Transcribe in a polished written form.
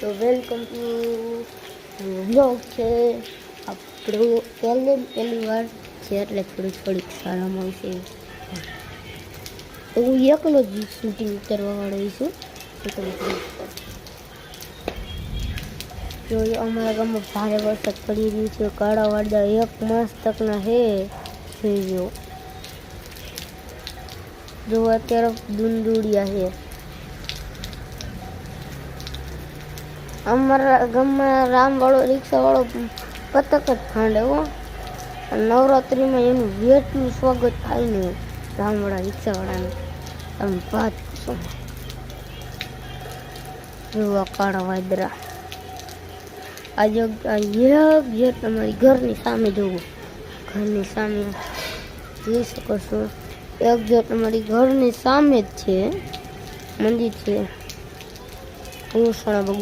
તો welcome to vlog છે આપણું પહેલી વાર છે એટલે થોડીક સારામાં છે. તો હું એકલો જ શૂટિંગ કરવા વાળો છું. જો અમારા ગામમાં ભારે વરસાદ પડી રહ્યું છે. કાળા વાદળા 1 માસ તકના હે જો અત્યારે દુંદુડિયા છે. અમારા ગામમાં રામવાળો રિક્ષાવાળો પતક જ ફાંડે હો. નવરાત્રિમાં એનું વેટનું સ્વાગત થાય ને રામવાળા રિક્ષાવાળાને તમે વાત કરશો. જોવા કાળા વાદળા આજે જે તમારી ઘરની સામે જોવું, ઘરની સામે જોઈ શકો છો. એક જે તમારી ઘરની સામે જ છે મંદિર છે કૃષ્ણ ભગવાન.